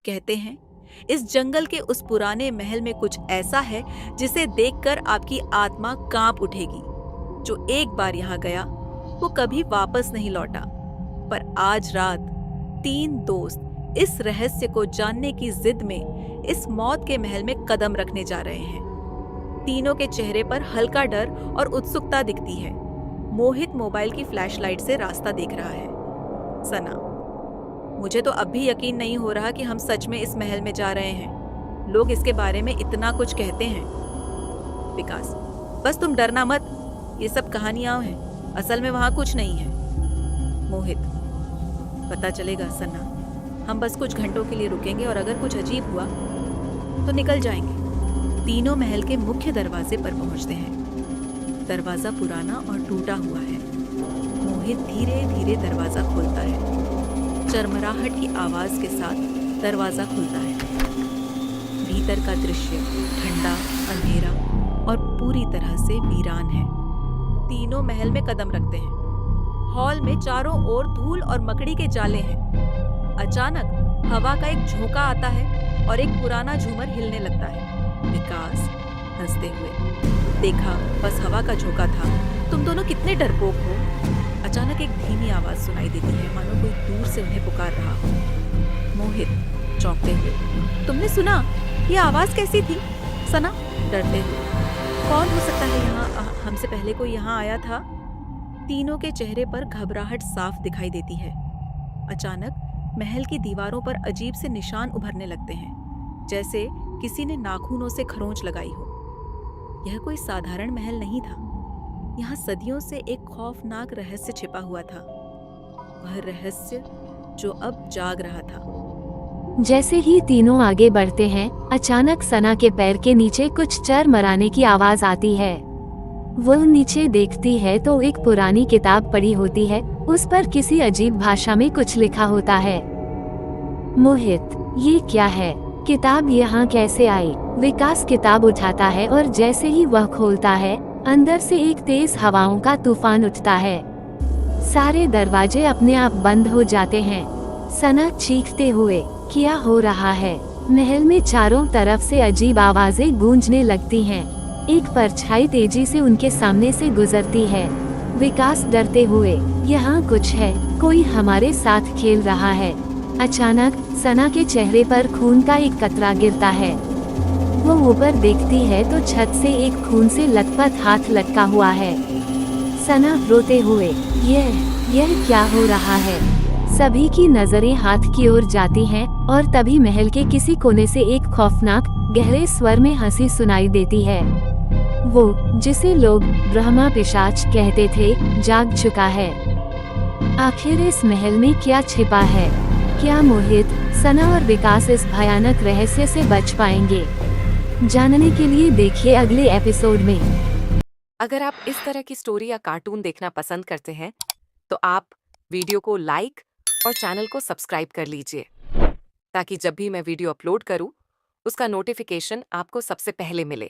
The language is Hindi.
कहते हैं इस जंगल के उस पुराने महल में कुछ ऐसा है जिसे देखकर आपकी आत्मा कांप उठेगी। जो एक बार यहाँ गया वो कभी वापस नहीं लौटा। पर आज रात 3 दोस्त इस रहस्य को जानने की जिद में इस मौत के महल में कदम रखने जा रहे हैं। तीनों के चेहरे पर हल्का डर और उत्सुकता दिखती है। मोहित मोबाइल की फ्लैशलाइट से रास्ता देख रहा है। सना, मुझे तो अब भी यकीन नहीं हो रहा कि हम सच में इस महल में जा रहे हैं। लोग इसके बारे में इतना कुछ कहते हैं। विकास, बस तुम डरना मत, ये सब कहानियां हैं, असल में वहां कुछ नहीं है। मोहित, पता चलेगा सन्ना, हम बस कुछ घंटों के लिए रुकेंगे और अगर कुछ अजीब हुआ तो निकल जाएंगे। तीनों महल के मुख्य दरवाजे पर पहुंचते हैं। दरवाजा पुराना और टूटा हुआ है। मोहित धीरे धीरे दरवाजा खोलता है। चरमराहट की आवाज के साथ दरवाजा खुलता है। भीतर का दृश्य ठंडा, अंधेरा और पूरी तरह से वीरान है। तीनों महल में कदम रखते हैं। हॉल में चारों ओर धूल और मकड़ी के जाले हैं। अचानक हवा का एक झोंका आता है और एक पुराना झूमर हिलने लगता है। विकास हंसते हुए, देखा, बस हवा का झोंका था, तुम दोनों कितने डरपोक हो। अचानक एक धीमी आवाज सुनाई देती है, मानो कोई दूर से उन्हें पुकार रहा हो। मोहित चौंकते हुए, तुमने सुना? ये आवाज कैसी थी? सना डरते हुए, कौन हो सकता है यहाँ? हमसे पहले कोई यहाँ आया था? तीनों के चेहरे पर घबराहट साफ दिखाई देती है। अचानक महल की दीवारों पर अजीब से निशान उभरने लगते हैं, जैसे किसी ने नाखूनों से खरोंच लगाई हो। यह कोई साधारण महल नहीं था। यहाँ सदियों से एक खौफनाक रहस्य छिपा हुआ था। वह रहस्य जो अब जाग रहा था। जैसे ही तीनों आगे बढ़ते हैं, अचानक सना के पैर के नीचे कुछ चरमराने की आवाज आती है। वो नीचे देखती है तो एक पुरानी किताब पड़ी होती है। उस पर किसी अजीब भाषा में कुछ लिखा होता है। मोहित, ये क्या है? किताब यहाँ कैसे आई? विकास किताब उठाता है और जैसे ही वह खोलता है, अंदर से एक तेज हवाओं का तूफान उठता है। सारे दरवाजे अपने आप बंद हो जाते हैं। सना चीखते हुए, क्या हो रहा है? महल में चारों तरफ से अजीब आवाजें गूंजने लगती हैं। एक परछाई तेजी से उनके सामने से गुजरती है। विकास डरते हुए, यहाँ कुछ है, कोई हमारे साथ खेल रहा है। अचानक सना के चेहरे पर खून का एक कतरा गिरता है। वो ऊपर देखती है तो छत से एक खून से लथपथ हाथ लटका हुआ है। सना रोते हुए, यह क्या हो रहा है? सभी की नजरें हाथ की ओर जाती हैं और तभी महल के किसी कोने से एक खौफनाक, गहरे स्वर में हंसी सुनाई देती है। वो, जिसे लोग ब्रह्मा पिशाच कहते थे, जाग चुका है। आखिर इस महल में क्या छिपा है? क्या मोहित, सना और विकास इस भयानक रहस्य से बच पाएंगे? जानने के लिए देखिए अगले एपिसोड में। अगर आप इस तरह की स्टोरी या कार्टून देखना पसंद करते हैं तो आप वीडियो को लाइक और चैनल को सब्सक्राइब कर लीजिए, ताकि जब भी मैं वीडियो अपलोड करूं उसका नोटिफिकेशन आपको सबसे पहले मिले।